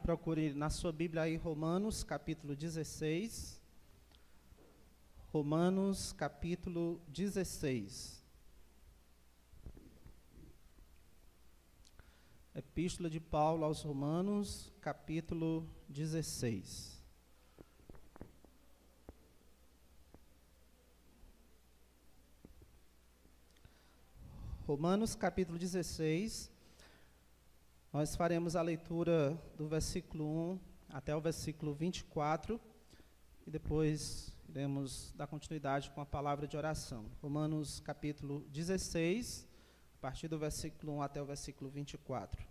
Procure na sua Bíblia aí Romanos, capítulo 16. Romanos, capítulo 16. Epístola de Paulo aos Romanos, capítulo 16. Romanos, capítulo 16. Nós faremos a leitura do versículo 1 até o versículo 24 e depois iremos dar continuidade com a palavra de oração. Romanos, capítulo 16, a partir do versículo 1 até o versículo 24.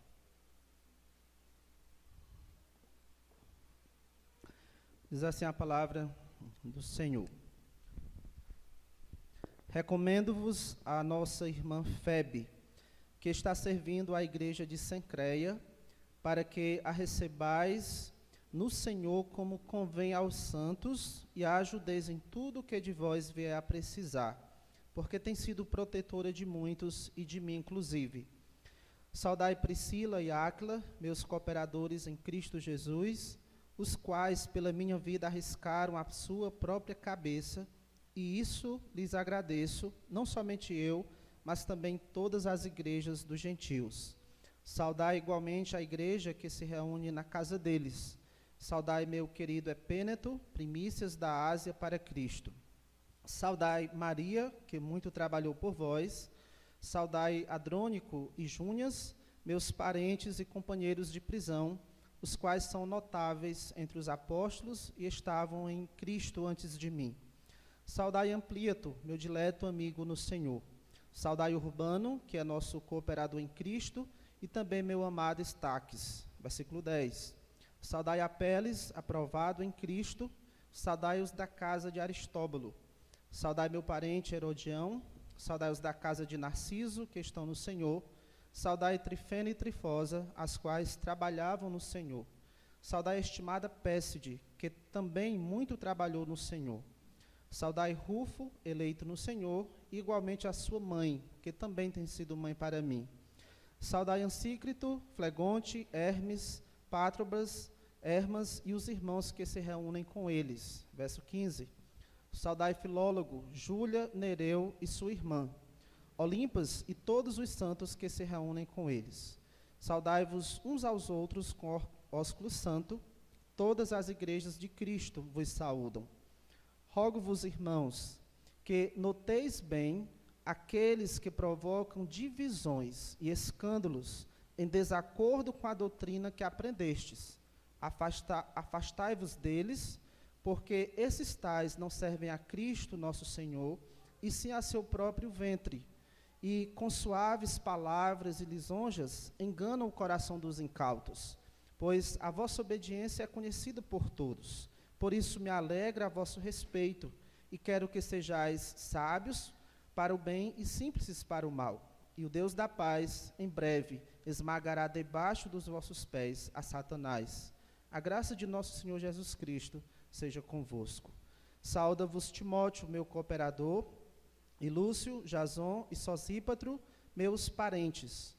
Diz assim a palavra do Senhor. Recomendo-vos a nossa irmã Febe, que está servindo à igreja de Cencreia, para que a recebais no Senhor como convém aos santos e a ajudeis em tudo o que de vós vier a precisar, porque tem sido protetora de muitos e de mim inclusive. Saudai Priscila e Áquila, meus cooperadores em Cristo Jesus, os quais pela minha vida arriscaram a sua própria cabeça, e isso lhes agradeço, não somente eu, mas também todas as igrejas dos gentios. Saudai igualmente a igreja que se reúne na casa deles. Saudai meu querido Epêneto, primícias da Ásia para Cristo. Saudai Maria, que muito trabalhou por vós. Saudai Adrônico e Júnias, meus parentes e companheiros de prisão, os quais são notáveis entre os apóstolos e estavam em Cristo antes de mim. Saudai Amplíato, meu dileto amigo no Senhor. Saudai Urbano, que é nosso cooperador em Cristo, e também meu amado Estaques. Versículo 10. Saudai Apeles, aprovado em Cristo. Saudai os da casa de Aristóbulo. Saudai meu parente Herodião. Saudai os da casa de Narciso, que estão no Senhor. Saudai Trifena e Trifosa, as quais trabalhavam no Senhor. Saudai a estimada Pérside, que também muito trabalhou no Senhor. Saudai Rufo, eleito no Senhor, e igualmente a sua mãe, que também tem sido mãe para mim. Saudai Ansícrito, Flegonte, Hermes, Pátrobras, Hermas e os irmãos que se reúnem com eles. Verso 15. Saudai Filólogo, Júlia, Nereu e sua irmã, Olimpas e todos os santos que se reúnem com eles. Saudai-vos uns aos outros com ósculo santo, todas as igrejas de Cristo vos saúdam. Rogo-vos, irmãos, que noteis bem aqueles que provocam divisões e escândalos em desacordo com a doutrina que aprendestes. Afastai-vos deles, porque esses tais não servem a Cristo nosso Senhor, e sim a seu próprio ventre, e com suaves palavras e lisonjas enganam o coração dos incautos, pois a vossa obediência é conhecida por todos. Por isso me alegra a vosso respeito, e quero que sejais sábios para o bem e simples para o mal. E o Deus da paz, em breve, esmagará debaixo dos vossos pés a Satanás. A graça de nosso Senhor Jesus Cristo seja convosco. Sauda-vos Timóteo, meu cooperador, e Lúcio, Jason e Sosípatro, meus parentes.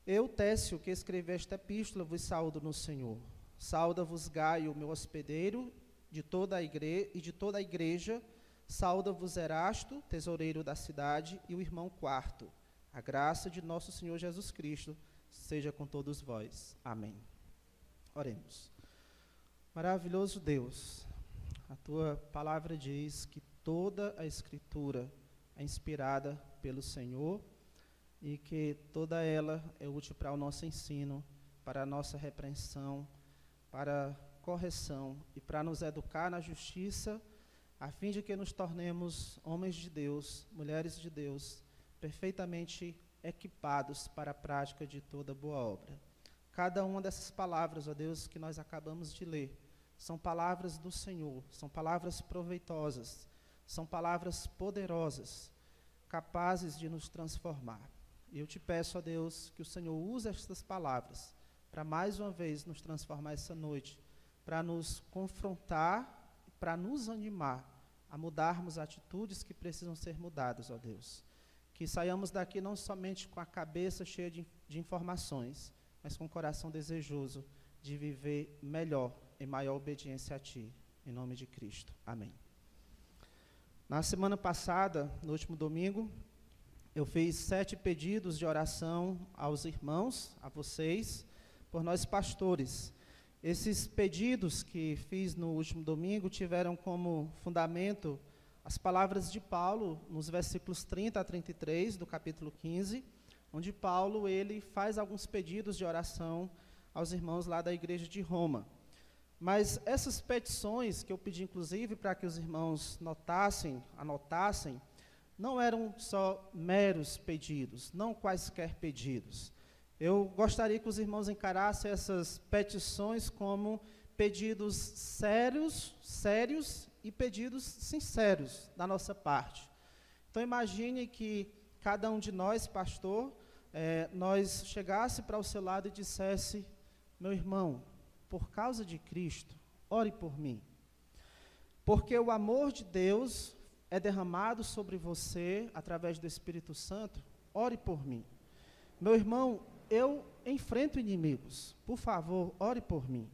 Eu, Técio, que escrevi esta epístola, vos saúdo no Senhor. Sauda-vos Gaio, meu hospedeiro, de toda a igreja. Sauda-vos Erasto, tesoureiro da cidade, e o irmão Quarto. A graça de nosso Senhor Jesus Cristo seja com todos vós. Amém. Oremos. Maravilhoso Deus, a tua palavra diz que toda a Escritura é inspirada pelo Senhor e que toda ela é útil para o nosso ensino, para a nossa repreensão, para correção e para nos educar na justiça, a fim de que nos tornemos homens de Deus, mulheres de Deus, perfeitamente equipados para a prática de toda boa obra. Cada uma dessas palavras, ó Deus, que nós acabamos de ler, são palavras do Senhor, são palavras proveitosas, são palavras poderosas, capazes de nos transformar. E eu te peço, ó Deus, que o Senhor use estas palavras para mais uma vez nos transformar essa noite, para nos confrontar, para nos animar a mudarmos atitudes que precisam ser mudadas, ó Deus. Que saiamos daqui não somente com a cabeça cheia de informações, mas com o coração desejoso de viver melhor, em maior obediência a Ti. Em nome de Cristo. Amém. Na semana passada, no último domingo, eu fiz 7 pedidos de oração aos irmãos, a vocês, por nós pastores. Esses pedidos que fiz no último domingo tiveram como fundamento as palavras de Paulo, nos versículos 30 a 33 do capítulo 15, onde Paulo ele faz alguns pedidos de oração aos irmãos lá da igreja de Roma. Mas essas petições, que eu pedi inclusive para que os irmãos anotassem, não eram só meros pedidos, não quaisquer pedidos. Eu gostaria que os irmãos encarassem essas petições como pedidos sérios e pedidos sinceros da nossa parte. Então imagine que cada um de nós, pastor, nós chegasse para o seu lado e dissesse: meu irmão, por causa de Cristo, ore por mim. Porque o amor de Deus é derramado sobre você através do Espírito Santo, ore por mim. Meu irmão, eu enfrento inimigos, por favor, ore por mim.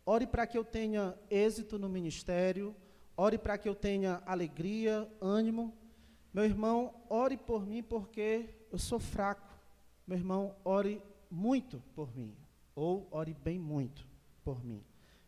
Ore para que eu tenha êxito no ministério, ore para que eu tenha alegria, ânimo. Meu irmão, ore por mim porque eu sou fraco. Meu irmão, ore muito por mim, ou ore bem muito por mim.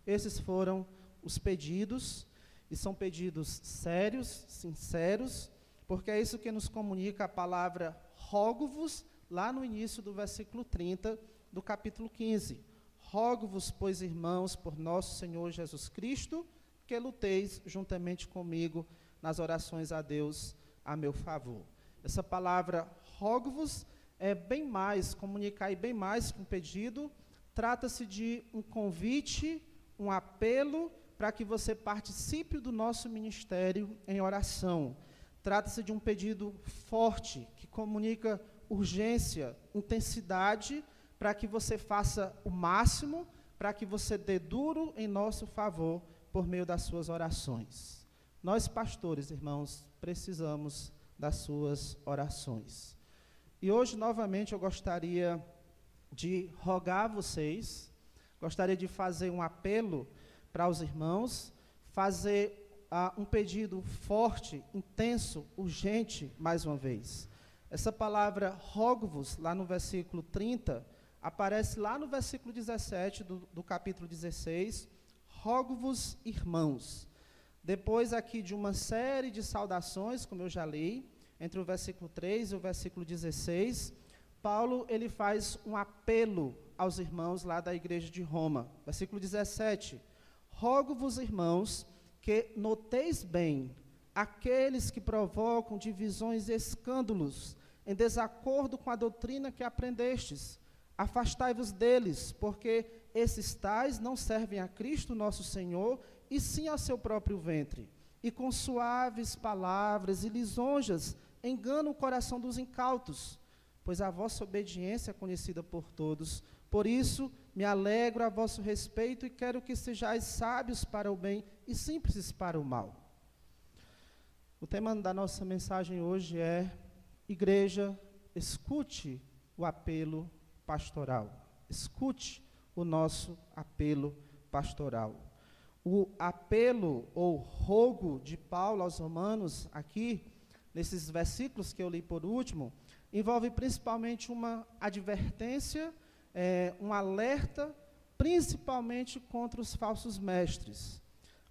Esses foram os pedidos, e são pedidos sérios, sinceros, porque é isso que nos comunica a palavra rogo-vos, lá no início do versículo 30 do capítulo 15. Rogo-vos, pois, irmãos, por nosso Senhor Jesus Cristo, que luteis juntamente comigo nas orações a Deus a meu favor. Essa palavra rogo-vos é bem mais, comunicar bem mais que um pedido. Trata-se de um convite, um apelo para que você participe do nosso ministério em oração. Trata-se de um pedido forte, que comunica urgência, intensidade, para que você faça o máximo, para que você dê duro em nosso favor por meio das suas orações. Nós, pastores, irmãos, precisamos das suas orações. E hoje, novamente, eu gostaria de rogar a vocês, gostaria de fazer um apelo para os irmãos, fazer um pedido forte, intenso, urgente, mais uma vez. Essa palavra rogo-vos, lá no versículo 30, aparece lá no versículo 17 do capítulo 16, rogo-vos, irmãos. Depois aqui de uma série de saudações, como eu já li, entre o versículo 3 e o versículo 16, Paulo ele faz um apelo aos irmãos lá da igreja de Roma. Versículo 17, rogo-vos, irmãos, que noteis bem aqueles que provocam divisões e escândalos, em desacordo com a doutrina que aprendestes. Afastai-vos deles, porque esses tais não servem a Cristo nosso Senhor, e sim ao seu próprio ventre. E com suaves palavras e lisonjas enganam o coração dos incautos, pois a vossa obediência é conhecida por todos. Por isso, me alegro a vosso respeito e quero que sejais sábios para o bem e simples para o mal. O tema da nossa mensagem hoje é: Igreja, escute o apelo pastoral. Escute o nosso apelo pastoral. O apelo ou rogo de Paulo aos romanos, aqui, nesses versículos que eu li por último, envolve principalmente uma advertência, um alerta, principalmente contra os falsos mestres.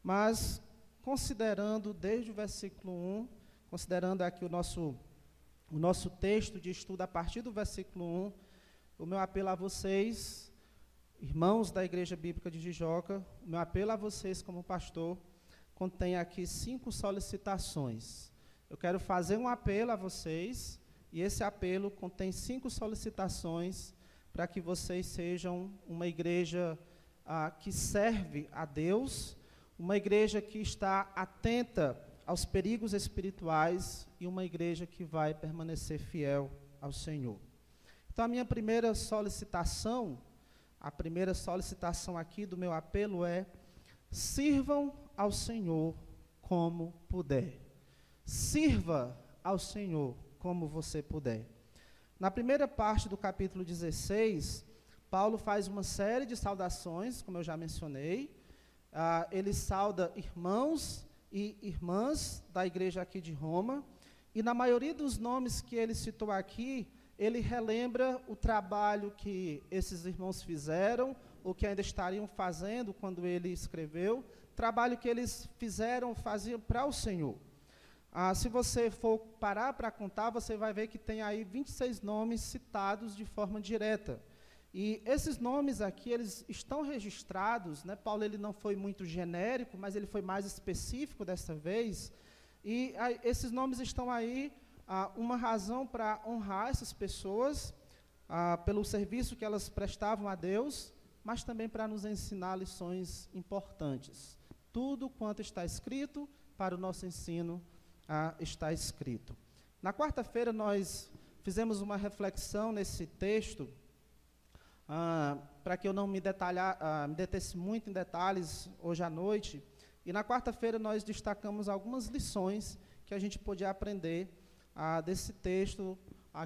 Mas, considerando desde o versículo 1, considerando aqui o nosso texto de estudo a partir do versículo 1, o meu apelo a vocês, irmãos da Igreja Bíblica de Jijoca, o meu apelo a vocês como pastor, contém aqui 5 solicitações. Eu quero fazer um apelo a vocês, e esse apelo contém 5 solicitações para que vocês sejam uma igreja que serve a Deus, uma igreja que está atenta aos perigos espirituais e uma igreja que vai permanecer fiel ao Senhor. Então, a minha primeira solicitação aqui do meu apelo é: sirvam ao Senhor como puder. Sirva ao Senhor como você puder. Na primeira parte do capítulo 16, Paulo faz uma série de saudações, como eu já mencionei. Ele sauda irmãos e irmãs da igreja aqui de Roma, e na maioria dos nomes que ele citou aqui, ele relembra o trabalho que esses irmãos fizeram, ou que ainda estariam fazendo quando ele escreveu, trabalho que eles faziam para o Senhor. Se você for parar para contar, você vai ver que tem aí 26 nomes citados de forma direta. E esses nomes aqui, eles estão registrados, né? Paulo ele não foi muito genérico, mas ele foi mais específico dessa vez. E esses nomes estão aí, uma razão para honrar essas pessoas, pelo serviço que elas prestavam a Deus, mas também para nos ensinar lições importantes. Tudo quanto está escrito, para o nosso ensino, está escrito. Na quarta-feira, nós fizemos uma reflexão nesse texto, para que eu não me detesse muito em detalhes hoje à noite. E na quarta-feira nós destacamos algumas lições que a gente podia aprender desse texto,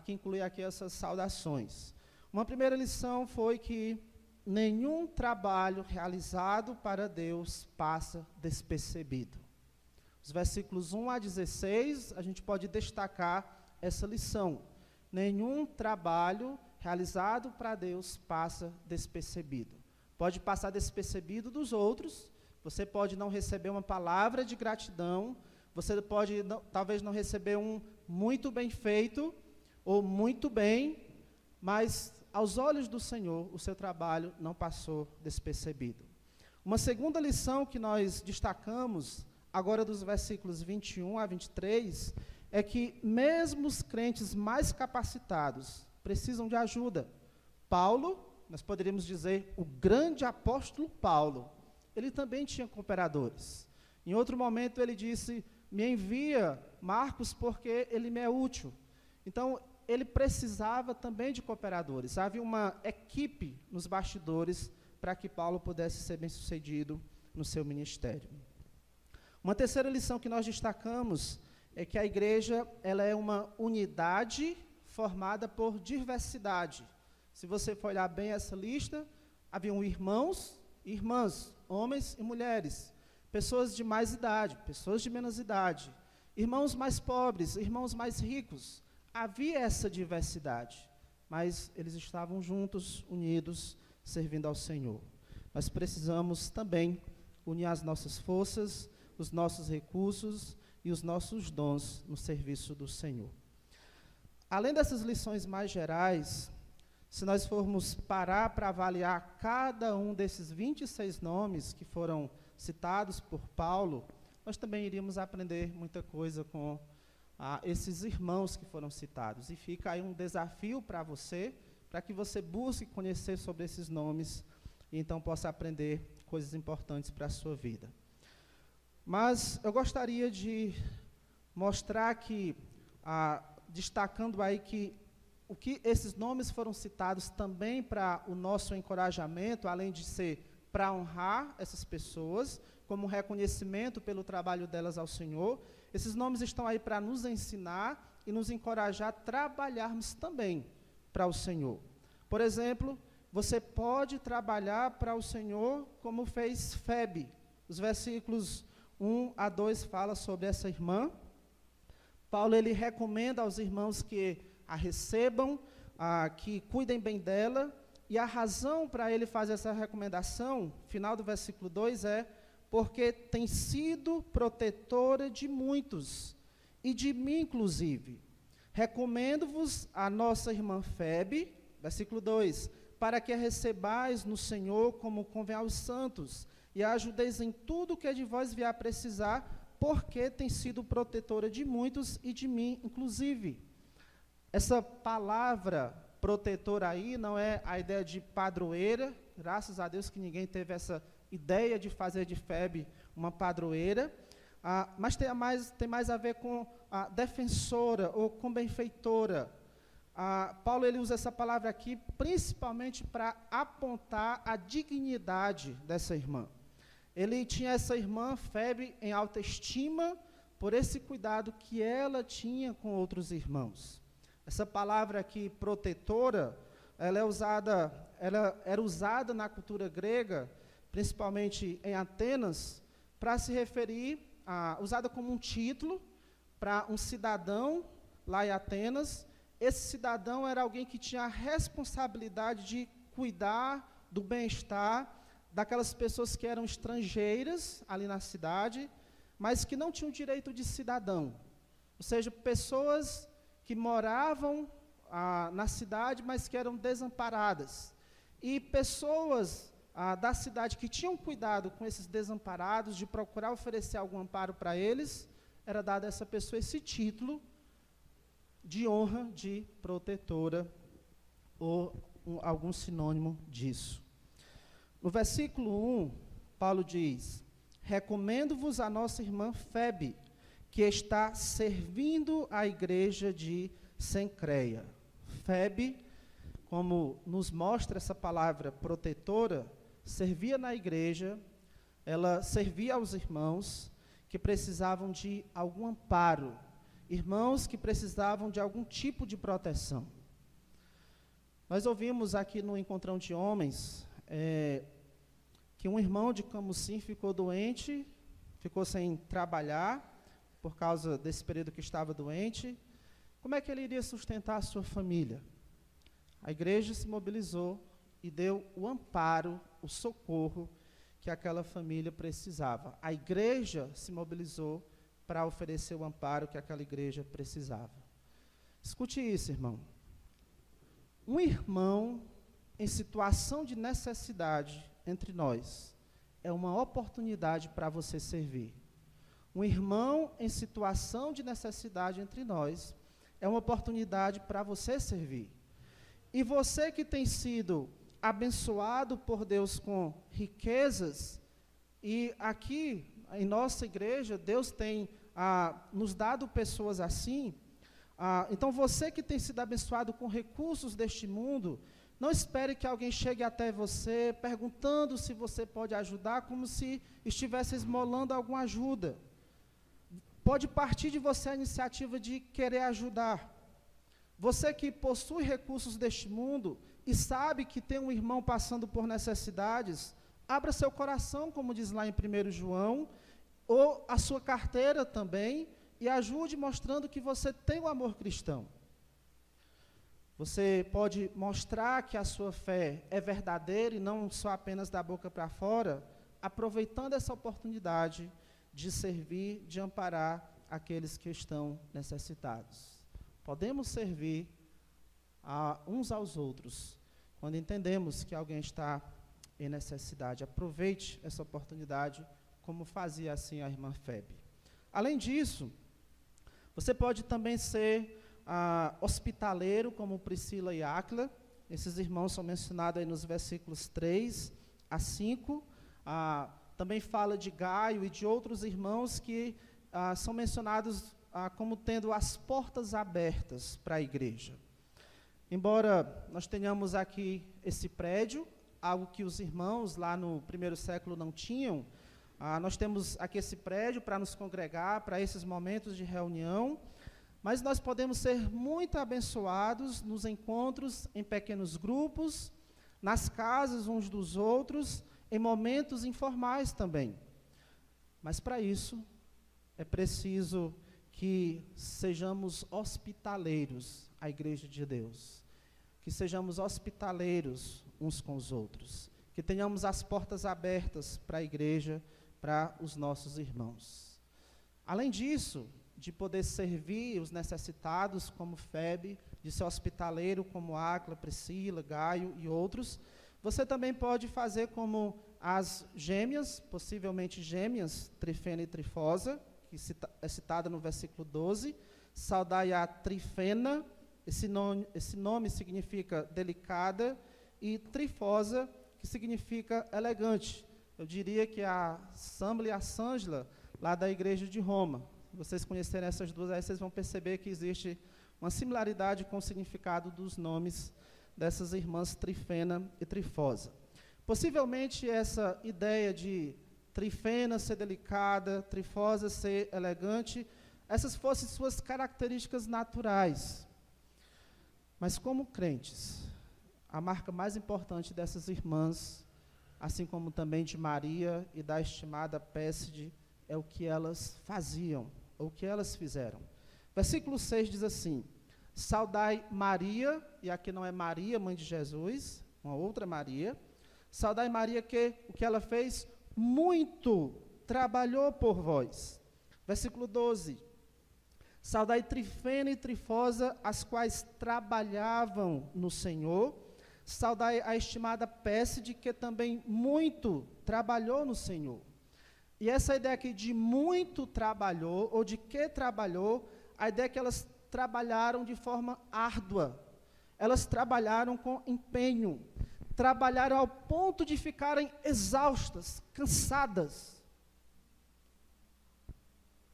que inclui aqui essas saudações. Uma primeira lição foi que nenhum trabalho realizado para Deus passa despercebido. Os versículos 1 a 16, a gente pode destacar essa lição. Nenhum trabalho realizado para Deus passa despercebido. Pode passar despercebido dos outros, você pode não receber uma palavra de gratidão, você pode talvez não receber um muito bem feito, ou muito bem, mas aos olhos do Senhor, o seu trabalho não passou despercebido. Uma segunda lição que nós destacamos, agora dos versículos 21 a 23, é que mesmo os crentes mais capacitados precisam de ajuda. Paulo, nós poderíamos dizer, o grande apóstolo Paulo, ele também tinha cooperadores. Em outro momento ele disse, me envia Marcos porque ele me é útil. Então, ele precisava também de cooperadores. Havia uma equipe nos bastidores para que Paulo pudesse ser bem-sucedido no seu ministério. Uma terceira lição que nós destacamos é que a igreja ela é uma unidade formada por diversidade. Se você for olhar bem essa lista, haviam irmãos e irmãs, homens e mulheres, pessoas de mais idade, pessoas de menos idade, irmãos mais pobres, irmãos mais ricos. Havia essa diversidade, mas eles estavam juntos, unidos, servindo ao Senhor. Nós precisamos também unir as nossas forças, os nossos recursos e os nossos dons no serviço do Senhor. Além dessas lições mais gerais, se nós formos parar para avaliar cada um desses 26 nomes que foram citados por Paulo, nós também iríamos aprender muita coisa com esses irmãos que foram citados. E fica aí um desafio para você, para que você busque conhecer sobre esses nomes e então possa aprender coisas importantes para a sua vida. Mas eu gostaria de mostrar que, destacando aí que o que esses nomes foram citados também para o nosso encorajamento, além de ser para honrar essas pessoas, como reconhecimento pelo trabalho delas ao Senhor, esses nomes estão aí para nos ensinar e nos encorajar a trabalharmos também para o Senhor. Por exemplo, você pode trabalhar para o Senhor como fez Febe. Os versículos 1 a 2 fala sobre essa irmã. Paulo ele recomenda aos irmãos que a recebam, que cuidem bem dela, e a razão para ele fazer essa recomendação, final do versículo 2, é porque tem sido protetora de muitos, e de mim inclusive. Recomendo-vos a nossa irmã Febe, versículo 2, para que a recebais no Senhor como convém aos santos, e a ajudeis em tudo que de vós vier a precisar, porque tem sido protetora de muitos e de mim inclusive. Essa palavra protetora aí não é a ideia de padroeira, graças a Deus que ninguém teve essa ideia de fazer de Febe uma padroeira, mas tem mais a ver com a defensora ou com benfeitora. Paulo ele usa essa palavra aqui principalmente para apontar a dignidade dessa irmã. Ele tinha essa irmã Febe em alta estima por esse cuidado que ela tinha com outros irmãos. Essa palavra aqui, protetora, ela era usada na cultura grega, principalmente em Atenas, para se referir, usada como um título para um cidadão lá em Atenas. Esse cidadão era alguém que tinha a responsabilidade de cuidar do bem-estar daquelas pessoas que eram estrangeiras ali na cidade, mas que não tinham direito de cidadão. Ou seja, pessoas que moravam na cidade, mas que eram desamparadas. E pessoas da cidade que tinham cuidado com esses desamparados, de procurar oferecer algum amparo para eles, era dado a essa pessoa esse título de honra de protetora, ou algum sinônimo disso. No versículo 1, Paulo diz: recomendo-vos a nossa irmã Febe, que está servindo a igreja de Cencreia. Febe, como nos mostra essa palavra protetora, servia na igreja, ela servia aos irmãos que precisavam de algum amparo, irmãos que precisavam de algum tipo de proteção. Nós ouvimos aqui no Encontrão de Homens que um irmão de Camusim ficou doente, ficou sem trabalhar por causa desse período que estava doente. Como é que ele iria sustentar a sua família? A igreja se mobilizou e deu o amparo, o socorro que aquela família precisava. A igreja se mobilizou para oferecer o amparo que aquela igreja precisava. Escute isso, irmão. Um irmão em situação de necessidade entre nós é uma oportunidade para você servir. Um irmão em situação de necessidade entre nós é uma oportunidade para você servir. E você que tem sido abençoado por Deus com riquezas, e aqui em nossa igreja Deus tem nos dado pessoas assim, então você que tem sido abençoado com recursos deste mundo, não espere que alguém chegue até você perguntando se você pode ajudar, como se estivesse esmolando alguma ajuda. Pode partir de você a iniciativa de querer ajudar. Você que possui recursos deste mundo e sabe que tem um irmão passando por necessidades, abra seu coração, como diz lá em 1 João, ou a sua carteira também, e ajude mostrando que você tem o amor cristão. Você pode mostrar que a sua fé é verdadeira e não só apenas da boca para fora, aproveitando essa oportunidade de servir, de amparar aqueles que estão necessitados. Podemos servir uns aos outros quando entendemos que alguém está em necessidade. Aproveite essa oportunidade, como fazia assim a irmã Febe. Além disso, você pode também ser hospitaleiro, como Priscila e Áquila. Esses irmãos são mencionados aí nos versículos 3 a 5. Também fala de Gaio e de outros irmãos que são mencionados como tendo as portas abertas para a igreja. Embora nós tenhamos aqui esse prédio, algo que os irmãos lá no primeiro século não tinham, nós temos aqui esse prédio para nos congregar, para esses momentos de reunião, mas nós podemos ser muito abençoados nos encontros em pequenos grupos, nas casas uns dos outros, em momentos informais também. Mas para isso é preciso que sejamos hospitaleiros à Igreja de Deus, que sejamos hospitaleiros uns com os outros, que tenhamos as portas abertas para a igreja, para os nossos irmãos. Além disso, de poder servir os necessitados como Febe, de ser hospitaleiro como Áquila, Priscila, Gaio e outros, você também pode fazer como as gêmeas, possivelmente gêmeas, Trifena e Trifosa, que é citada no versículo 12, saudai a Trifena, esse nome significa delicada, e Trifosa, que significa elegante. Eu diria que a Sâmbula e a Sângela, lá da igreja de Roma. Se vocês conhecerem essas duas, aí vocês vão perceber que existe uma similaridade com o significado dos nomes dessas irmãs Trifena e Trifosa. Possivelmente essa ideia de Trifena ser delicada, Trifosa ser elegante, essas fossem suas características naturais. Mas como crentes, a marca mais importante dessas irmãs, assim como também de Maria e da estimada Pérside, é o que elas faziam, ou o que elas fizeram. Versículo 6 diz assim: saudai Maria, e aqui não é Maria, mãe de Jesus, uma outra Maria, saudai Maria que o que ela fez? Muito trabalhou por vós. Versículo 12: saudai Trifena e Trifosa, as quais trabalhavam no Senhor. Saudai a estimada Pérside, que também muito trabalhou no Senhor. E essa ideia aqui de muito trabalhou, ou de que trabalhou, a ideia é que elas trabalharam de forma árdua. Elas trabalharam com empenho. Trabalharam ao ponto de ficarem exaustas, cansadas.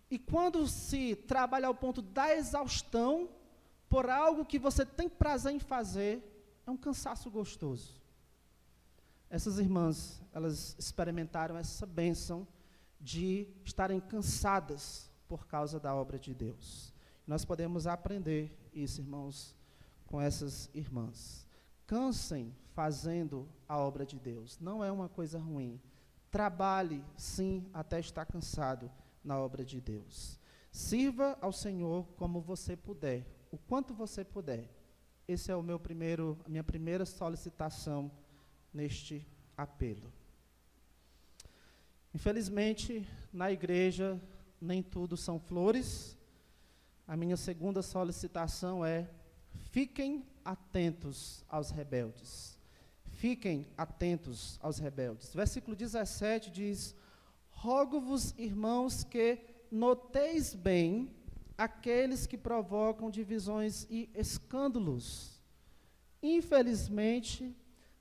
E quando se trabalha ao ponto da exaustão, por algo que você tem prazer em fazer, é um cansaço gostoso. Essas irmãs, elas experimentaram essa bênção de estarem cansadas por causa da obra de Deus. Nós podemos aprender isso, irmãos, com essas irmãs. Cansem fazendo a obra de Deus. Não é uma coisa ruim. Trabalhe, sim, até estar cansado na obra de Deus. Sirva ao Senhor como você puder, o quanto você puder. Esse é a minha primeira solicitação neste apelo. Infelizmente, na igreja, nem tudo são flores. A minha segunda solicitação é: fiquem atentos aos rebeldes. Fiquem atentos aos rebeldes. Versículo 17 diz: rogo-vos, irmãos, que noteis bem aqueles que provocam divisões e escândalos. Infelizmente,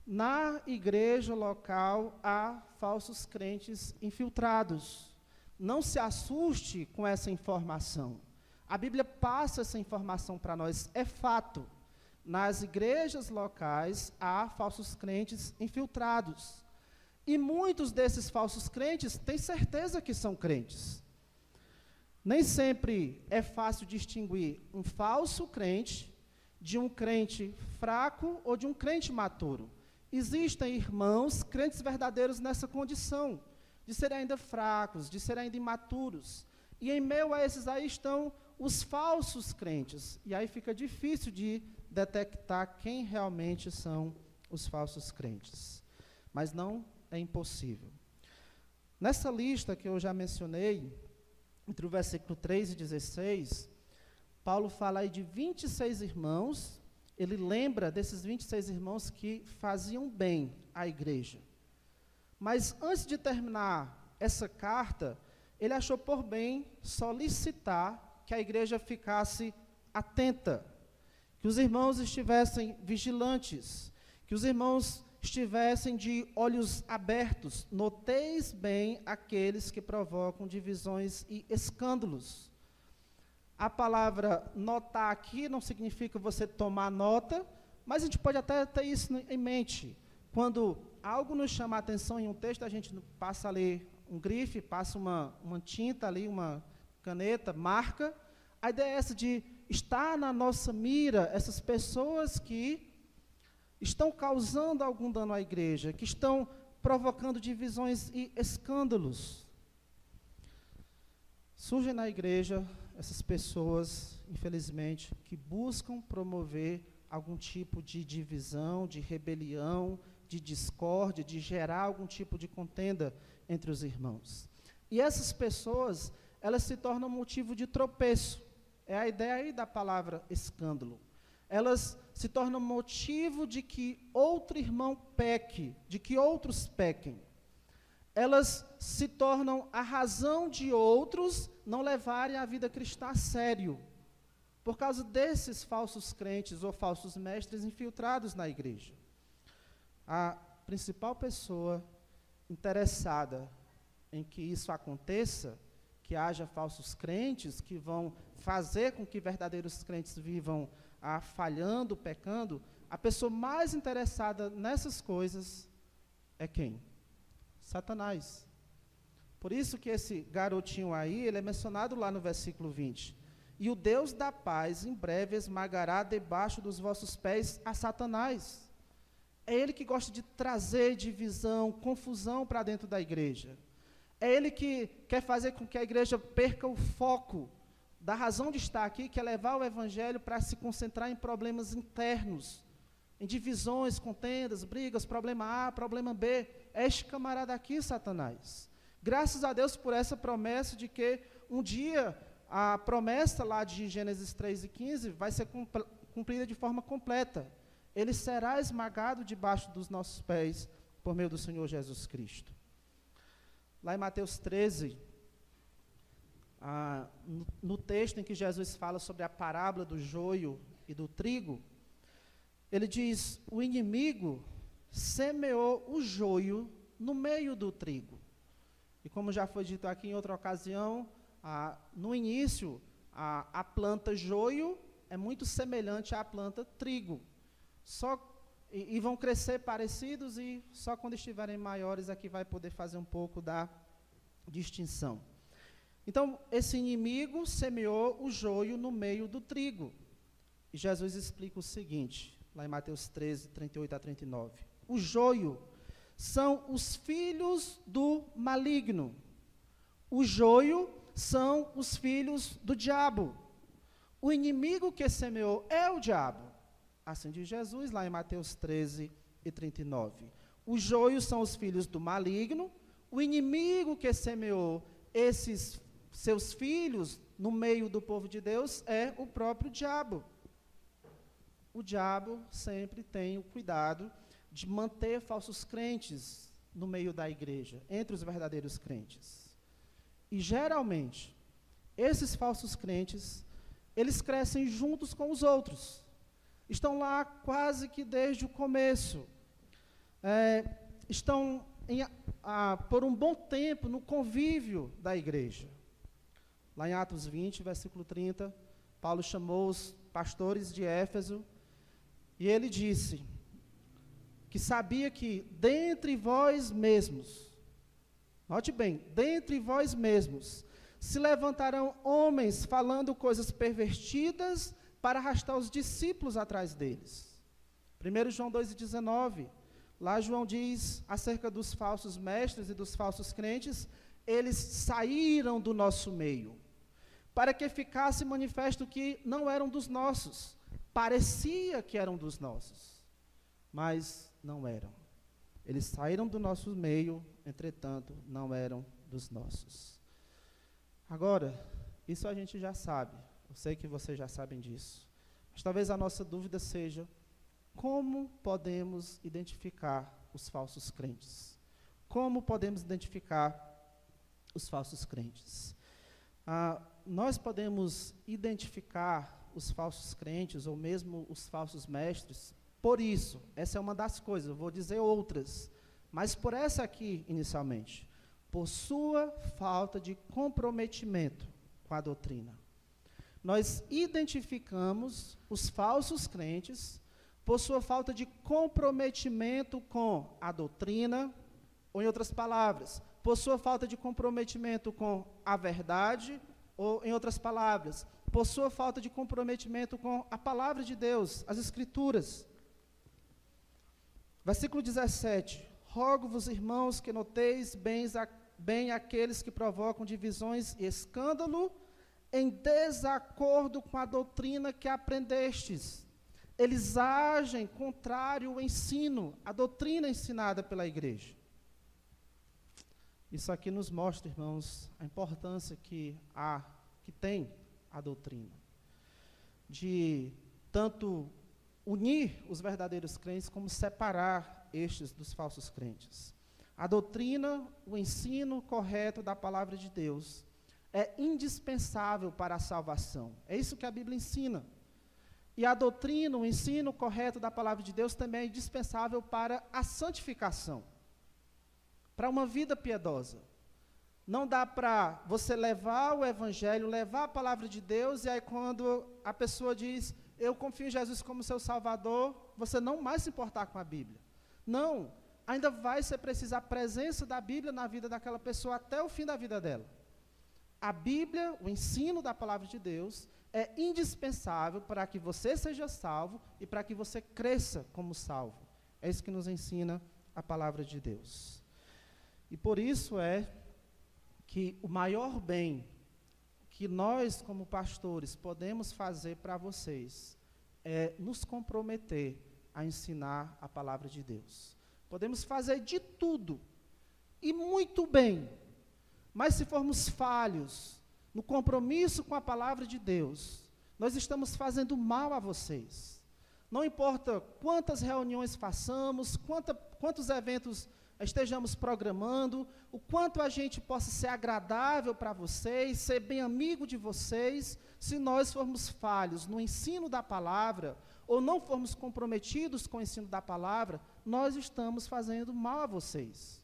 na igreja local há falsos crentes infiltrados. Não se assuste com essa informação. A Bíblia passa essa informação para nós, é fato. Nas igrejas locais há falsos crentes infiltrados. E muitos desses falsos crentes têm certeza que são crentes. Nem sempre é fácil distinguir um falso crente de um crente fraco ou de um crente maturo. Existem irmãos, crentes verdadeiros nessa condição, de serem ainda fracos, de serem ainda imaturos. E em meio a esses aí estão os falsos crentes. E aí fica difícil de detectar quem realmente são os falsos crentes. Mas não é impossível. Nessa lista que eu já mencionei, entre o versículo 3 e 16, Paulo fala aí de 26 irmãos. Ele lembra desses 26 irmãos que faziam bem à igreja. Mas antes de terminar essa carta, ele achou por bem solicitar que a igreja ficasse atenta, que os irmãos estivessem vigilantes, que os irmãos estivessem de olhos abertos. Noteis bem aqueles que provocam divisões e escândalos. A palavra notar aqui não significa você tomar nota, mas a gente pode até ter isso em mente. Quando algo nos chama a atenção em um texto, a gente passa a ler um grife, passa uma tinta ali, uma caneta, marca. A ideia é essa de estar na nossa mira essas pessoas que estão causando algum dano à igreja, que estão provocando divisões e escândalos. Surgem na igreja essas pessoas, infelizmente, que buscam promover algum tipo de divisão, de rebelião, de discórdia, de gerar algum tipo de contenda entre os irmãos. E essas pessoas, elas se tornam motivo de tropeço. É a ideia aí da palavra escândalo. Elas se tornam motivo de que outro irmão peque, de que outros pequem. Elas se tornam a razão de outros não levarem a vida cristã a sério, por causa desses falsos crentes ou falsos mestres infiltrados na igreja. A principal pessoa interessada em que isso aconteça, que haja falsos crentes que vão fazer com que verdadeiros crentes vivam falhando, pecando, a pessoa mais interessada nessas coisas é quem? Satanás. Por isso que esse garotinho aí, ele é mencionado lá no versículo 20. E o Deus da paz, em breve, esmagará debaixo dos vossos pés a Satanás. É ele que gosta de trazer divisão, confusão para dentro da igreja. É ele que quer fazer com que a igreja perca o foco da razão de estar aqui, que é levar o evangelho para se concentrar em problemas internos, em divisões, contendas, brigas, problema A, problema B. É este camarada aqui, Satanás. Graças a Deus por essa promessa de que um dia a promessa lá de Gênesis 3:15 vai ser cumprida de forma completa. Ele será esmagado debaixo dos nossos pés por meio do Senhor Jesus Cristo. Lá em Mateus 13, no texto em que Jesus fala sobre a parábola do joio e do trigo, ele diz: o inimigo semeou o joio no meio do trigo. E como já foi dito aqui em outra ocasião, no início, a planta joio é muito semelhante à planta trigo. E vão crescer parecidos, e só quando estiverem maiores é que vai poder fazer um pouco da distinção. Então, esse inimigo semeou o joio no meio do trigo. E Jesus explica o seguinte, lá em Mateus 13, 38 a 39. O joio são os filhos do maligno. O joio são os filhos do diabo. O inimigo que semeou é o diabo. Assim diz Jesus, lá em Mateus 13 e 39. Os joios são os filhos do maligno. O inimigo que semeou esses seus filhos no meio do povo de Deus é o próprio diabo. O diabo sempre tem o cuidado de manter falsos crentes no meio da igreja, entre os verdadeiros crentes. E, geralmente, esses falsos crentes, eles crescem juntos com os outros. Estão lá quase que desde o começo. Estão por um bom tempo no convívio da igreja. Lá em Atos 20, versículo 30, Paulo chamou os pastores de Éfeso e ele disse que sabia que dentre vós mesmos, note bem, dentre vós mesmos, se levantarão homens falando coisas pervertidas para arrastar os discípulos atrás deles. 1 João 2,19, lá João diz acerca dos falsos mestres e dos falsos crentes: eles saíram do nosso meio, para que ficasse manifesto que não eram dos nossos. Parecia que eram dos nossos, mas não eram. Eles saíram do nosso meio, entretanto, não eram dos nossos. Agora, isso a gente já sabe. Eu sei que vocês já sabem disso. Mas talvez a nossa dúvida seja: como podemos identificar os falsos crentes? Como podemos identificar os falsos crentes? Nós podemos identificar os falsos crentes, ou mesmo os falsos mestres, por isso. Essa é uma das coisas, eu vou dizer outras, mas por essa aqui, inicialmente, por sua falta de comprometimento com a doutrina. Nós identificamos os falsos crentes por sua falta de comprometimento com a doutrina, ou, em outras palavras, por sua falta de comprometimento com a verdade, ou, em outras palavras, por sua falta de comprometimento com a palavra de Deus, as Escrituras. Versículo 17: rogo-vos, irmãos, que noteis bem aqueles que provocam divisões e escândalo em desacordo com a doutrina que aprendestes. Eles agem contrário ao ensino, à doutrina ensinada pela igreja. Isso aqui nos mostra, irmãos, a importância que tem a doutrina, de tanto unir os verdadeiros crentes, como separar estes dos falsos crentes. A doutrina, o ensino correto da palavra de Deus, é indispensável para a salvação. É isso que a Bíblia ensina. E a doutrina, o ensino correto da palavra de Deus também é indispensável para a santificação, para uma vida piedosa. Não dá para você levar o evangelho, levar a palavra de Deus, e aí quando a pessoa diz: eu confio em Jesus como seu Salvador, você não mais se importar com a Bíblia. Não, ainda vai ser preciso a presença da Bíblia na vida daquela pessoa até o fim da vida dela. A Bíblia, o ensino da palavra de Deus, é indispensável para que você seja salvo e para que você cresça como salvo. É isso que nos ensina a palavra de Deus. E por isso é que o maior bem que nós, como pastores, podemos fazer para vocês é nos comprometer a ensinar a palavra de Deus. Podemos fazer de tudo, e muito bem, mas se formos falhos no compromisso com a palavra de Deus, nós estamos fazendo mal a vocês. Não importa quantas reuniões façamos, quantos eventos estejamos programando, o quanto a gente possa ser agradável para vocês, ser bem amigo de vocês, se nós formos falhos no ensino da palavra, ou não formos comprometidos com o ensino da palavra, nós estamos fazendo mal a vocês.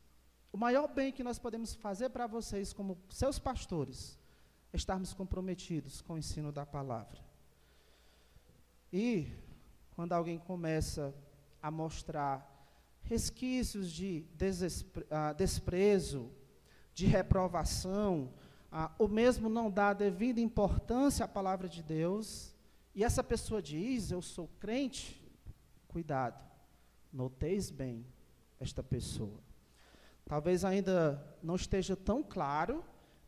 O maior bem que nós podemos fazer para vocês, como seus pastores, é estarmos comprometidos com o ensino da palavra. E, quando alguém começa a mostrar resquícios de desprezo, de reprovação, ou mesmo não dar devida importância à palavra de Deus, e essa pessoa diz, eu sou crente, cuidado, noteis bem esta pessoa. Talvez ainda não esteja tão claro,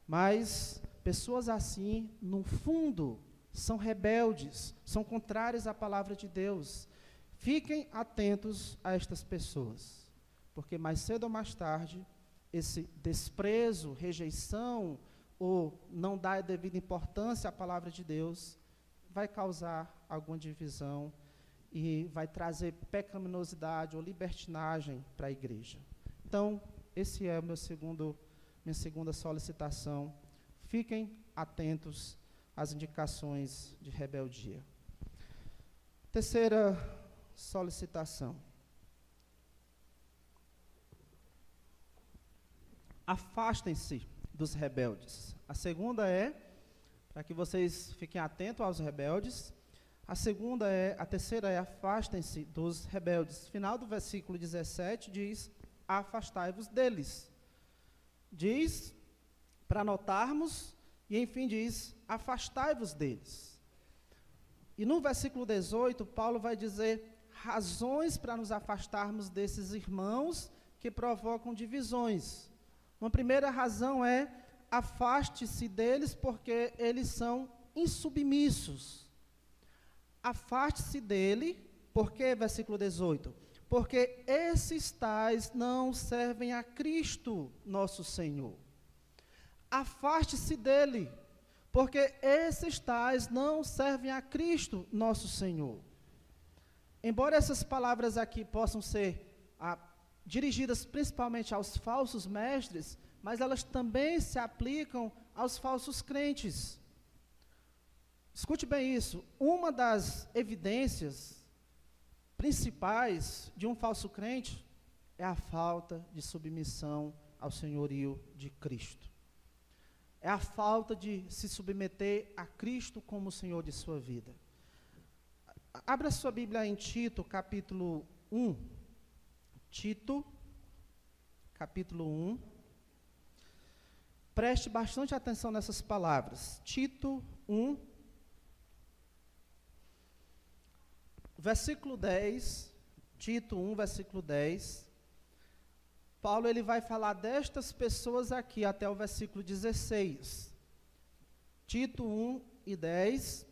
mas pessoas assim, no fundo, são rebeldes, são contrárias à palavra de Deus. Fiquem atentos a estas pessoas, porque mais cedo ou mais tarde, esse desprezo, rejeição, ou não dar devida importância à palavra de Deus, vai causar alguma divisão e vai trazer pecaminosidade ou libertinagem para a igreja. Então, esse é minha segunda solicitação. Fiquem atentos às indicações de rebeldia. Terceira solicitação. Afastem-se dos rebeldes. A segunda é, para que vocês fiquem atentos aos rebeldes. A terceira é, afastem-se dos rebeldes. Final do versículo 17 diz, afastai-vos deles. Diz, para notarmos, e enfim diz, afastai-vos deles. E no versículo 18, Paulo vai dizer razões para nos afastarmos desses irmãos que provocam divisões. Uma primeira razão é, afaste-se deles porque eles são insubmissos. Afaste-se dele, porque, versículo 18, porque esses tais não servem a Cristo, nosso Senhor. Afaste-se dele, porque esses tais não servem a Cristo, nosso Senhor. Embora essas palavras aqui possam ser dirigidas principalmente aos falsos mestres, mas elas também se aplicam aos falsos crentes. Escute bem isso, uma das evidências principais de um falso crente é a falta de submissão ao senhorio de Cristo. É a falta de se submeter a Cristo como o Senhor de sua vida. Abra sua Bíblia em Tito, capítulo 1. Tito, capítulo 1. Preste bastante atenção nessas palavras. Tito 1, versículo 10. Tito 1, versículo 10. Paulo ele vai falar destas pessoas aqui até o versículo 16. Tito 1 e 10.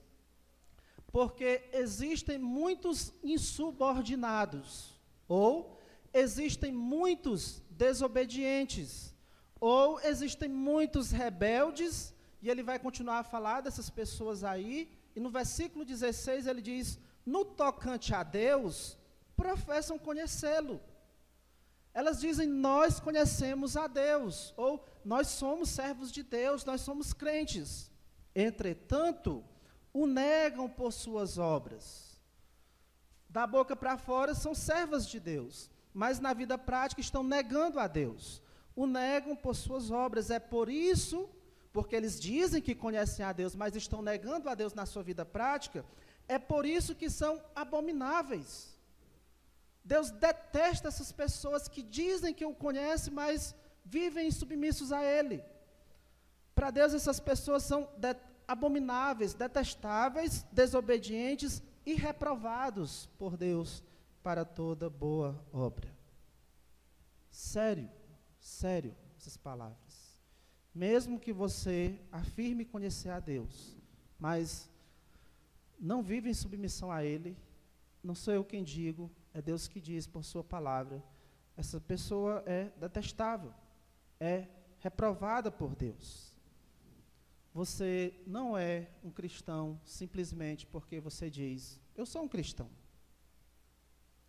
Porque existem muitos insubordinados, ou existem muitos desobedientes, ou existem muitos rebeldes, e ele vai continuar a falar dessas pessoas aí, e no versículo 16 ele diz, no tocante a Deus, professam conhecê-lo. Elas dizem, nós conhecemos a Deus, ou nós somos servos de Deus, nós somos crentes. Entretanto, o negam por suas obras. Da boca para fora são servas de Deus, mas na vida prática estão negando a Deus. O negam por suas obras. É por isso, porque eles dizem que conhecem a Deus, mas estão negando a Deus na sua vida prática, é por isso que são abomináveis. Deus detesta essas pessoas que dizem que o conhecem, mas vivem submissos a Ele. Para Deus essas pessoas são abomináveis, detestáveis, desobedientes e reprovados por Deus para toda boa obra. Sério, sério, essas palavras. Mesmo que você afirme conhecer a Deus, mas não vive em submissão a Ele, não sou eu quem digo, é Deus que diz por sua palavra, essa pessoa é detestável, é reprovada por Deus. Você não é um cristão simplesmente porque você diz, eu sou um cristão.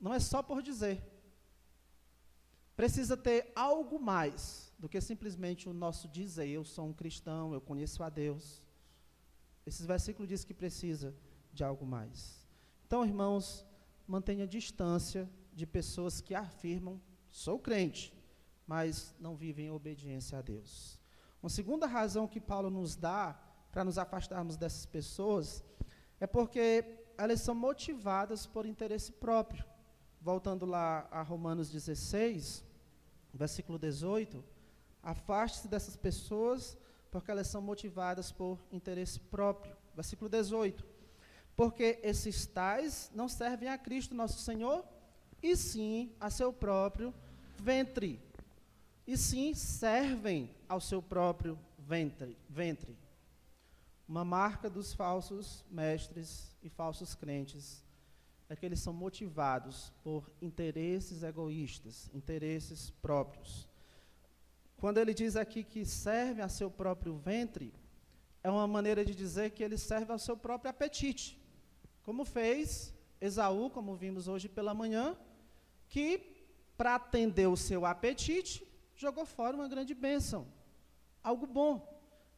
Não é só por dizer. Precisa ter algo mais do que simplesmente o nosso dizer, eu sou um cristão, eu conheço a Deus. Esses versículos dizem que precisa de algo mais. Então, irmãos, mantenha distância de pessoas que afirmam, sou crente, mas não vivem em obediência a Deus. Uma segunda razão que Paulo nos dá para nos afastarmos dessas pessoas é porque elas são motivadas por interesse próprio. Voltando lá a Romanos 16, versículo 18, afaste-se dessas pessoas porque elas são motivadas por interesse próprio. Versículo 18, porque esses tais não servem a Cristo nosso Senhor, e sim a seu próprio ventre. E sim servem ao seu próprio ventre. Uma marca dos falsos mestres e falsos crentes é que eles são motivados por interesses egoístas, interesses próprios. Quando ele diz aqui que servem a seu próprio ventre, é uma maneira de dizer que eles servem ao seu próprio apetite. Como fez Esaú, como vimos hoje pela manhã, que para atender o seu apetite, jogou fora uma grande bênção, algo bom,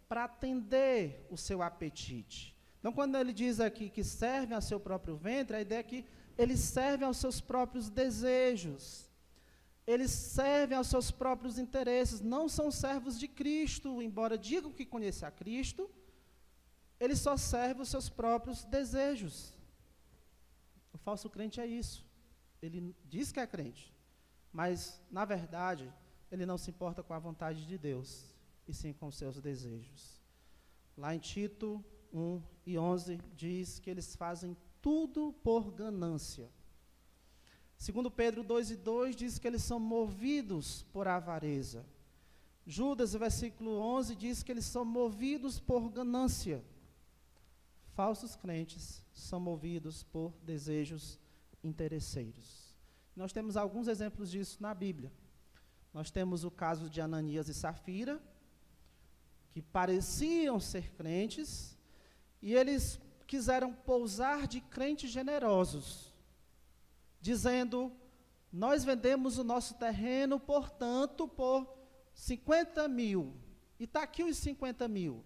para atender o seu apetite. Então, quando ele diz aqui que servem a seu próprio ventre, a ideia é que eles servem aos seus próprios desejos, eles servem aos seus próprios interesses, não são servos de Cristo, embora digam que conhecem a Cristo, eles só servem os seus próprios desejos. O falso crente é isso, ele diz que é crente, mas, na verdade, ele não se importa com a vontade de Deus, e sim com os seus desejos. Lá em Tito 1:11 diz que eles fazem tudo por ganância. Segundo Pedro 2:2 diz que eles são movidos por avareza. Judas, versículo 11, diz que eles são movidos por ganância. Falsos crentes são movidos por desejos interesseiros. Nós temos alguns exemplos disso na Bíblia. Nós temos o caso de Ananias e Safira, que pareciam ser crentes, e eles quiseram pousar de crentes generosos, dizendo, nós vendemos o nosso terreno, portanto, por 50 mil, e está aqui os 50 mil,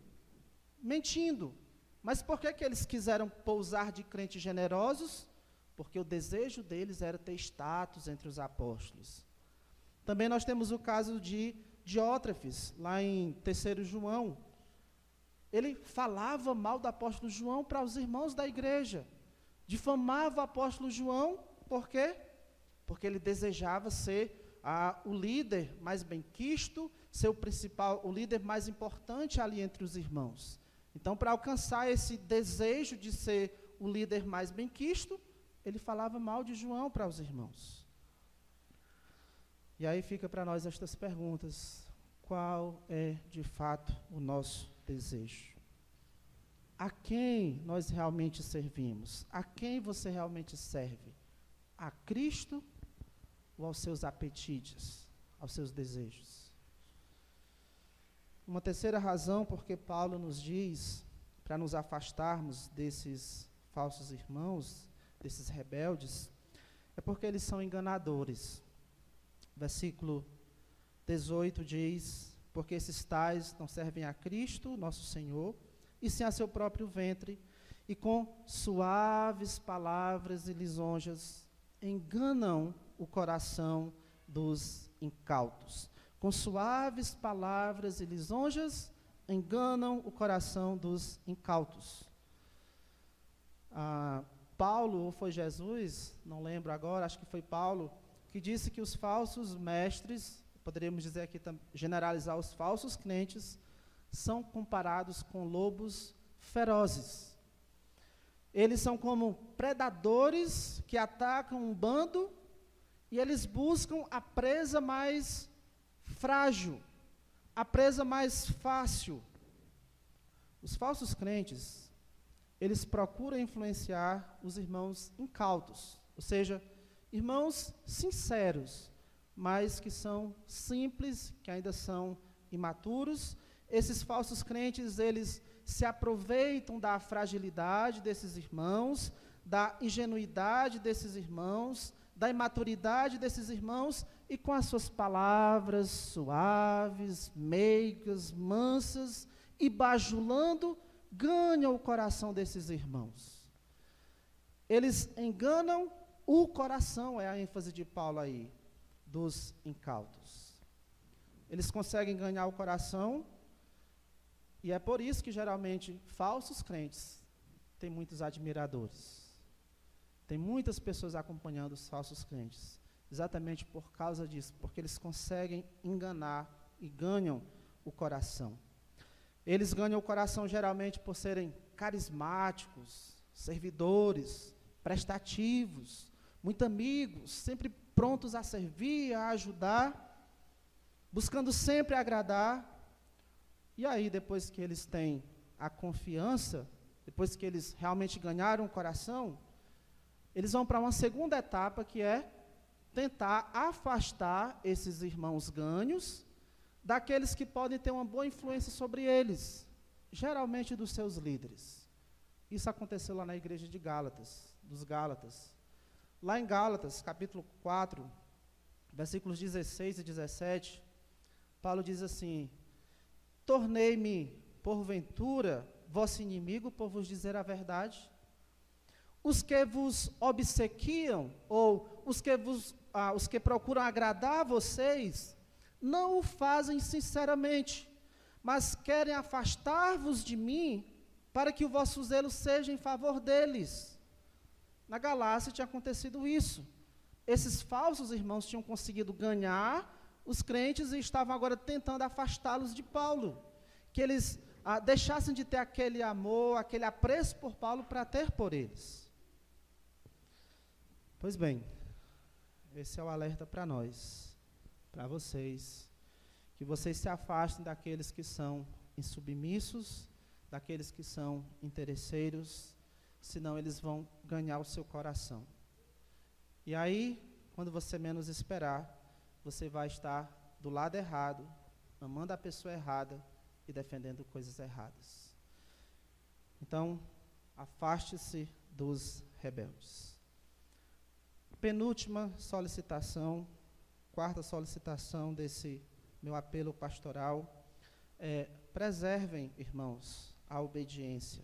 mentindo. Mas por que eles quiseram pousar de crentes generosos? Porque o desejo deles era ter status entre os apóstolos. Também nós temos o caso de Diótrefes, lá em 3 João. Ele falava mal do apóstolo João para os irmãos da igreja. Difamava o apóstolo João, por quê? Porque ele desejava ser o líder mais benquisto, ser o líder mais importante ali entre os irmãos. Então, para alcançar esse desejo de ser o líder mais benquisto, ele falava mal de João para os irmãos. E aí fica para nós estas perguntas. Qual é, de fato, o nosso desejo? A quem nós realmente servimos? A quem você realmente serve? A Cristo ou aos seus apetites, aos seus desejos? Uma terceira razão porque Paulo nos diz, para nos afastarmos desses falsos irmãos, desses rebeldes, é porque eles são enganadores. Versículo 18 diz, porque esses tais não servem a Cristo, nosso Senhor, e sim a seu próprio ventre, e com suaves palavras e lisonjas enganam o coração dos incautos. Com suaves palavras e lisonjas enganam o coração dos incautos. Paulo, ou foi Jesus, não lembro agora, acho que foi Paulo, que disse que os falsos mestres, poderíamos dizer aqui, generalizar os falsos crentes, são comparados com lobos ferozes. Eles são como predadores que atacam um bando e eles buscam a presa mais frágil, a presa mais fácil. Os falsos crentes, eles procuram influenciar os irmãos incautos, ou seja, irmãos sinceros, mas que são simples, que ainda são imaturos. Esses falsos crentes, eles se aproveitam da fragilidade desses irmãos, da ingenuidade desses irmãos, da imaturidade desses irmãos, e com as suas palavras suaves, meigas, mansas e bajulando, ganham o coração desses irmãos. Eles enganam o coração, é a ênfase de Paulo aí, dos incautos. Eles conseguem ganhar o coração, e é por isso que geralmente falsos crentes têm muitos admiradores. Tem muitas pessoas acompanhando os falsos crentes, exatamente por causa disso, porque eles conseguem enganar e ganham o coração. Eles ganham o coração geralmente por serem carismáticos, servidores, prestativos, muito amigos, sempre prontos a servir, a ajudar, buscando sempre agradar. E aí, depois que eles têm a confiança, depois que eles realmente ganharam o coração, eles vão para uma segunda etapa, que é tentar afastar esses irmãos ganhos daqueles que podem ter uma boa influência sobre eles, geralmente dos seus líderes. Isso aconteceu lá na igreja de Gálatas, dos Gálatas. Lá em Gálatas, capítulo 4, versículos 16 e 17, Paulo diz assim: tornei-me, porventura, vosso inimigo por vos dizer a verdade? Os que vos obsequiam, ou os que procuram agradar a vocês, não o fazem sinceramente, mas querem afastar-vos de mim, para que o vosso zelo seja em favor deles. Na Galácia tinha acontecido isso. Esses falsos irmãos tinham conseguido ganhar os crentes e estavam agora tentando afastá-los de Paulo, que eles deixassem de ter aquele amor, aquele apreço por Paulo para ter por eles. Pois bem, esse é o alerta para nós, para vocês, que vocês se afastem daqueles que são insubmissos, daqueles que são interesseiros, senão eles vão ganhar o seu coração. E aí, quando você menos esperar, você vai estar do lado errado, amando a pessoa errada e defendendo coisas erradas. Então, afaste-se dos rebeldes. Penúltima solicitação, quarta solicitação desse meu apelo pastoral, preservem, irmãos, a obediência,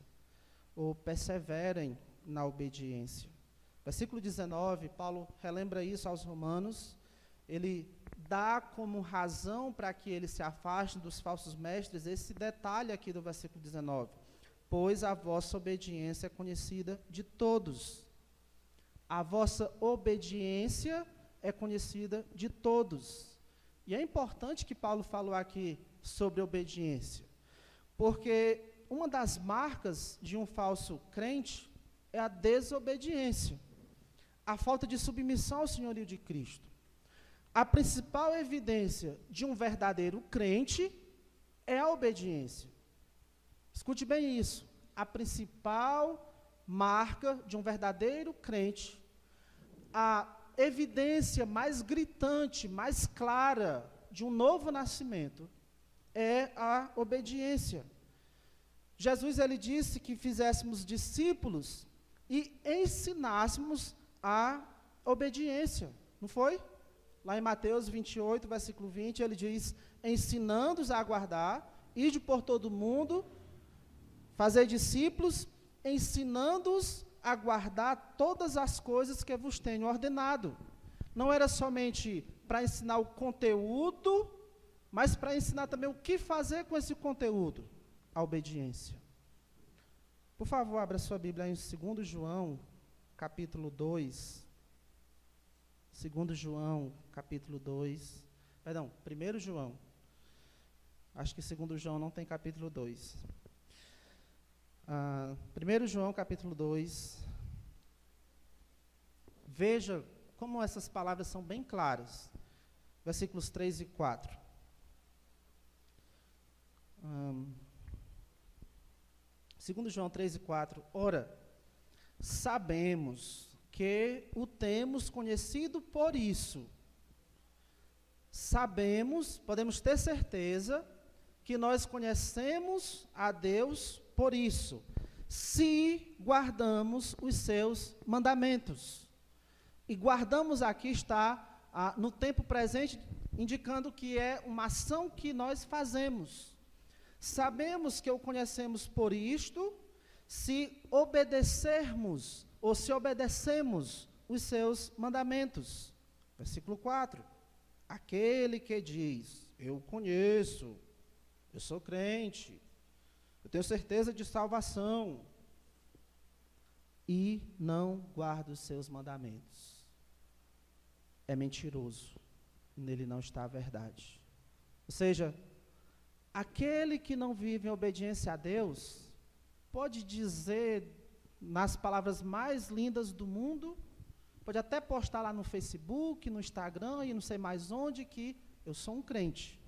ou perseverem na obediência. Versículo 19, Paulo relembra isso aos romanos, ele dá como razão para que eles se afastem dos falsos mestres esse detalhe aqui do versículo 19. Pois a vossa obediência é conhecida de todos. A vossa obediência é conhecida de todos. E é importante que Paulo falou aqui sobre obediência, porque uma das marcas de um falso crente é a desobediência, a falta de submissão ao senhorio de Cristo. A principal evidência de um verdadeiro crente é a obediência. Escute bem isso. A principal marca de um verdadeiro crente, a evidência mais gritante, mais clara de um novo nascimento é a obediência. Jesus, ele disse que fizéssemos discípulos e ensinássemos a obediência, não foi? Lá em Mateus 28, versículo 20, ele diz: ensinando-os a guardar, ide por todo o mundo, fazer discípulos, ensinando-os a guardar todas as coisas que vos tenho ordenado. Não era somente para ensinar o conteúdo, mas para ensinar também o que fazer com esse conteúdo, a obediência. Por favor, abra sua Bíblia em 2 João, capítulo 2. 2 João, capítulo 2. Perdão, 1 João. Acho que 2 João não tem capítulo 2. 1 João capítulo 2, veja como essas palavras são bem claras, versículos 3 e 4. 2 João 3 e 4, ora, sabemos que o temos conhecido por isso. Sabemos, podemos ter certeza, que nós conhecemos a Deus por isso, se guardamos os seus mandamentos. E guardamos aqui está, no tempo presente, indicando que é uma ação que nós fazemos. Sabemos que o conhecemos por isto, se obedecermos, ou se obedecemos os seus mandamentos. Versículo 4. Aquele que diz, eu conheço, eu sou crente, eu tenho certeza de salvação, e não guarda os seus mandamentos, é mentiroso, nele não está a verdade. Ou seja, aquele que não vive em obediência a Deus, pode dizer nas palavras mais lindas do mundo, pode até postar lá no Facebook, no Instagram e não sei mais onde, que eu sou um crente.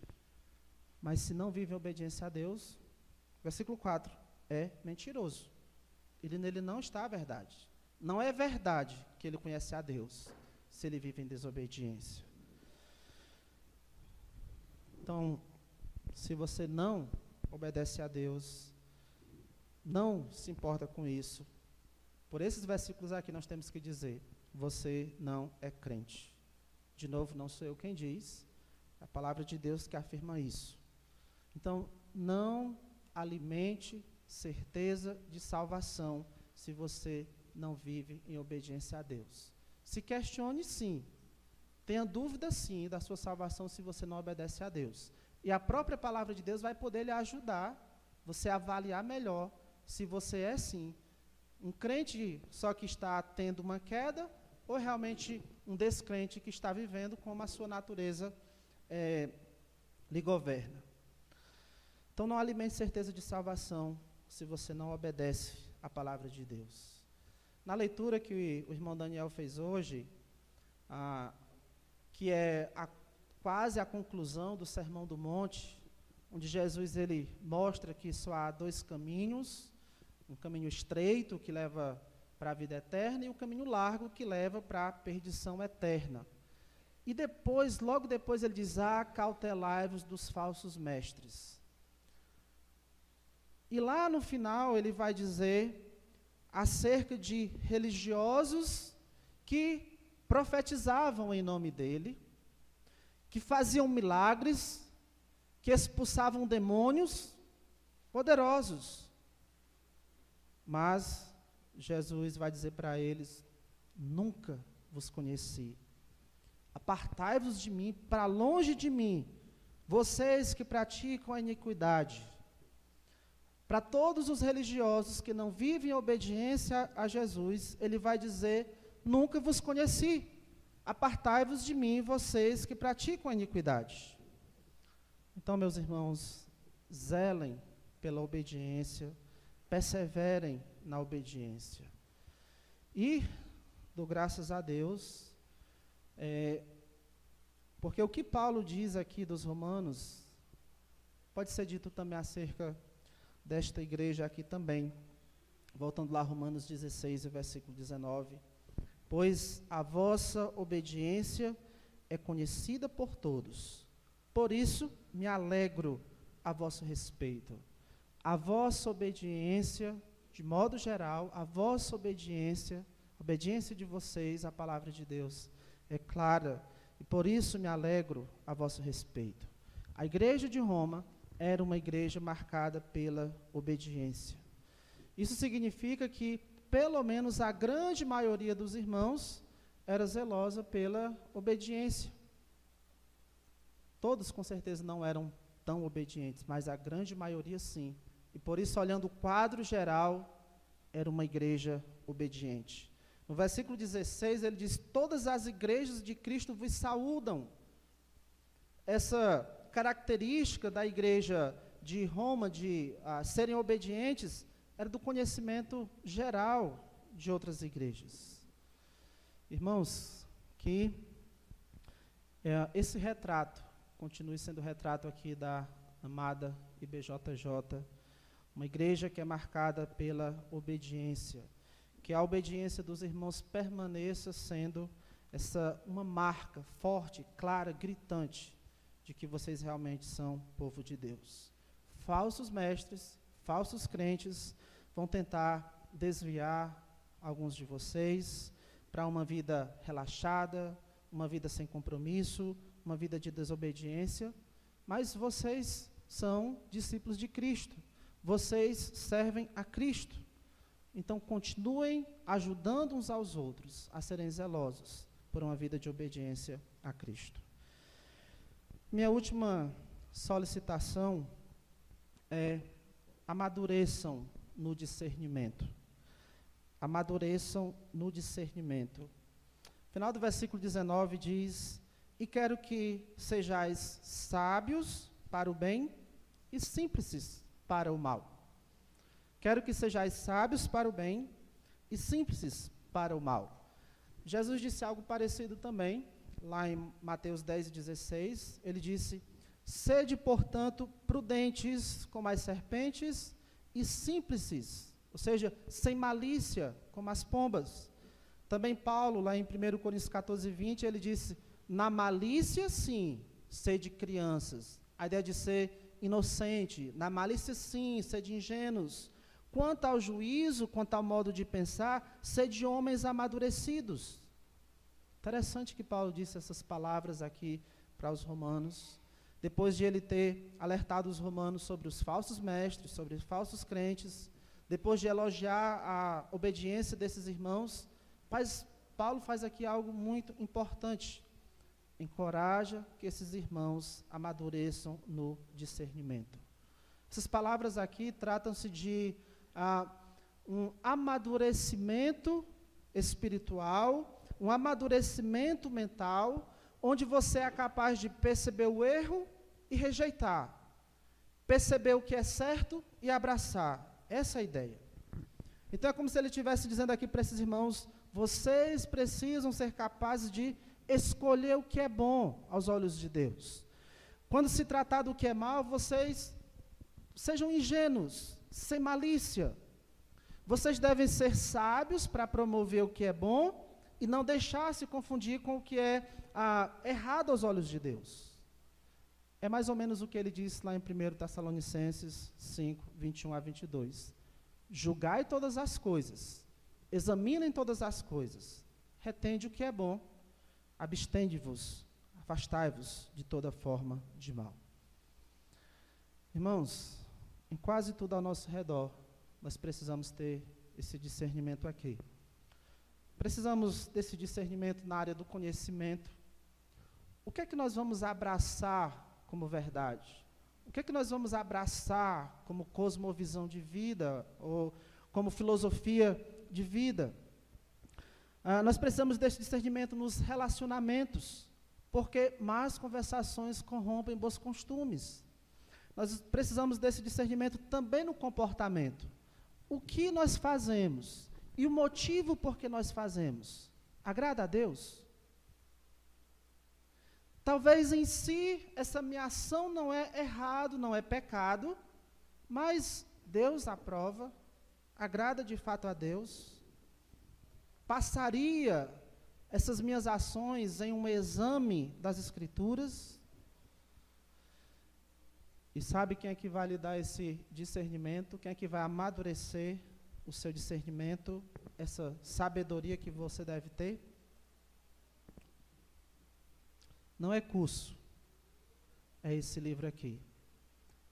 Mas se não vive em obediência a Deus, versículo 4, é mentiroso. Nele não está a verdade. Não é verdade que ele conhece a Deus, se ele vive em desobediência. Então, se você não obedece a Deus, não se importa com isso, por esses versículos aqui nós temos que dizer, você não é crente. De novo, não sou eu quem diz, é a palavra de Deus que afirma isso. Então, não alimente certeza de salvação se você não vive em obediência a Deus. Se questione sim, tenha dúvida sim da sua salvação se você não obedece a Deus. E a própria palavra de Deus vai poder lhe ajudar, você a avaliar melhor se você é sim um crente só que está tendo uma queda, ou realmente um descrente que está vivendo como a sua natureza lhe governa. Então não alimente certeza de salvação se você não obedece à palavra de Deus. Na leitura que o irmão Daniel fez hoje, que é quase a conclusão do Sermão do Monte, onde Jesus ele mostra que só há dois caminhos, um caminho estreito que leva para a vida eterna e um caminho largo que leva para a perdição eterna. E depois, logo depois ele diz, acautelai-vos dos falsos mestres. E lá no final ele vai dizer acerca de religiosos que profetizavam em nome dele, que faziam milagres, que expulsavam demônios poderosos. Mas Jesus vai dizer para eles, nunca vos conheci. Apartai-vos de mim, para longe de mim, vocês que praticam a iniquidade. Para todos os religiosos que não vivem em obediência a Jesus, ele vai dizer, nunca vos conheci. Apartai-vos de mim, vocês que praticam a iniquidade. Então, meus irmãos, zelem pela obediência, perseverem na obediência. E dou graças a Deus, porque o que Paulo diz aqui dos romanos, pode ser dito também acerca desta igreja aqui também. Voltando lá, Romanos 16, versículo 19. Pois a vossa obediência é conhecida por todos. Por isso, me alegro a vosso respeito. A vossa obediência, de modo geral, a vossa obediência, a obediência de vocês à palavra de Deus é clara. E por isso me alegro a vosso respeito. A igreja de Roma era uma igreja marcada pela obediência. Isso significa que, pelo menos, a grande maioria dos irmãos era zelosa pela obediência. Todos, com certeza, não eram tão obedientes, mas a grande maioria, sim. E por isso, olhando o quadro geral, era uma igreja obediente. No versículo 16, ele diz, todas as igrejas de Cristo vos saúdam. Essa característica da igreja de Roma, de serem obedientes, era do conhecimento geral de outras igrejas. Irmãos, que esse retrato continue sendo o retrato aqui da amada IBJJ, uma igreja que é marcada pela obediência, que a obediência dos irmãos permaneça sendo uma marca forte, clara, gritante, de que vocês realmente são povo de Deus. Falsos mestres, falsos crentes vão tentar desviar alguns de vocês para uma vida relaxada, uma vida sem compromisso, uma vida de desobediência, mas vocês são discípulos de Cristo, vocês servem a Cristo. Então, continuem ajudando uns aos outros a serem zelosos por uma vida de obediência a Cristo. Minha última solicitação é: amadureçam no discernimento. Amadureçam no discernimento. Final do versículo 19 diz: e quero que sejais sábios para o bem e simples para o mal. Quero que sejais sábios para o bem e simples para o mal. Jesus disse algo parecido também, lá em Mateus 10:16, ele disse: sede, portanto, prudentes como as serpentes e simples, ou seja, sem malícia como as pombas. Também Paulo, lá em 1 Coríntios 14:20, ele disse: na malícia, sim, sede crianças. A ideia de ser inocente. Na malícia, sim, sede ingênuos. Quanto ao juízo, quanto ao modo de pensar, sede homens amadurecidos. Interessante que Paulo disse essas palavras aqui para os romanos, depois de ele ter alertado os romanos sobre os falsos mestres, sobre os falsos crentes, depois de elogiar a obediência desses irmãos. Mas Paulo faz aqui algo muito importante: encoraja que esses irmãos amadureçam no discernimento. Essas palavras aqui tratam-se de um amadurecimento espiritual, um amadurecimento mental, onde você é capaz de perceber o erro e rejeitar, perceber o que é certo e abraçar. Essa é a ideia. Então é como se ele estivesse dizendo aqui para esses irmãos: vocês precisam ser capazes de escolher o que é bom aos olhos de Deus. Quando se tratar do que é mal, vocês sejam ingênuos, sem malícia. Vocês devem ser sábios para promover o que é bom e não deixar se confundir com o que é errado aos olhos de Deus. É mais ou menos o que ele disse lá em 1 Tessalonicenses 5:21-22. Julgai todas as coisas, examinem todas as coisas, retende o que é bom, abstende-vos, afastai-vos de toda forma de mal. Irmãos, em quase tudo ao nosso redor, nós precisamos ter esse discernimento aqui. Precisamos desse discernimento na área do conhecimento. O que é que nós vamos abraçar como verdade? O que é que nós vamos abraçar como cosmovisão de vida, ou como filosofia de vida? Nós precisamos desse discernimento nos relacionamentos, porque más conversações corrompem bons costumes. Nós precisamos desse discernimento também no comportamento. O que nós fazemos e o motivo por que nós fazemos agrada a Deus? Talvez em si essa minha ação não é errado, não é pecado, mas Deus aprova, agrada de fato a Deus. Passaria essas minhas ações em um exame das Escrituras? E sabe quem é que vai lhe dar esse discernimento? Quem é que vai amadurecer o seu discernimento, essa sabedoria que você deve ter? Não é curso, é esse livro aqui.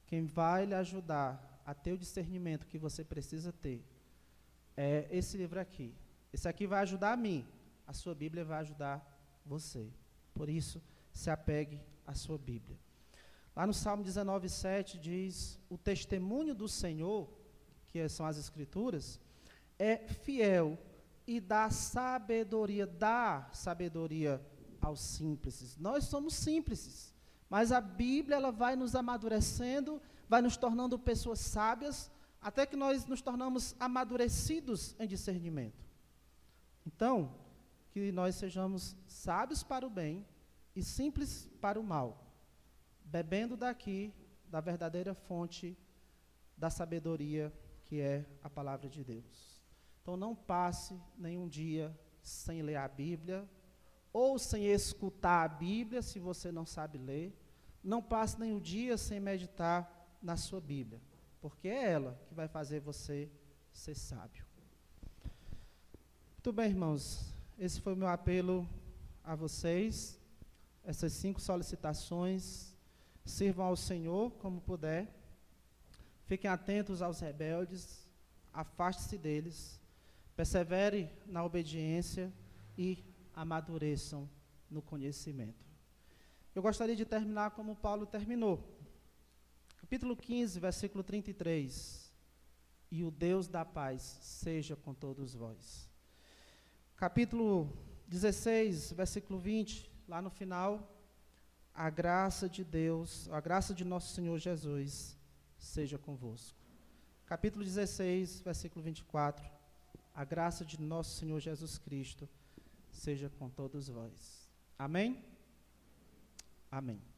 Quem vai lhe ajudar a ter o discernimento que você precisa ter é esse livro aqui. Esse aqui vai ajudar a mim, a sua Bíblia vai ajudar você. Por isso, se apegue à sua Bíblia. Lá no Salmo 19:7 diz: o testemunho do Senhor, que são as Escrituras, é fiel e dá sabedoria aos simples. Nós somos simples, mas a Bíblia ela vai nos amadurecendo, vai nos tornando pessoas sábias até que nós nos tornamos amadurecidos em discernimento. Então, que nós sejamos sábios para o bem e simples para o mal, bebendo daqui da verdadeira fonte da sabedoria, que é a palavra de Deus. Então, não passe nenhum dia sem ler a Bíblia, ou sem escutar a Bíblia, se você não sabe ler. Não passe nenhum dia sem meditar na sua Bíblia, porque é ela que vai fazer você ser sábio. Muito bem, irmãos, esse foi o meu apelo a vocês, essas 5 solicitações. Sirvam ao Senhor como puder, fiquem atentos aos rebeldes, afaste-se deles, persevere na obediência e amadureçam no conhecimento. Eu gostaria de terminar como Paulo terminou. Capítulo 15, versículo 33. E o Deus da paz seja com todos vós. Capítulo 16, versículo 20, lá no final, a graça de Deus, a graça de nosso Senhor Jesus seja convosco. Capítulo 16, versículo 24, a graça de nosso Senhor Jesus Cristo seja com todos vós. Amém? Amém.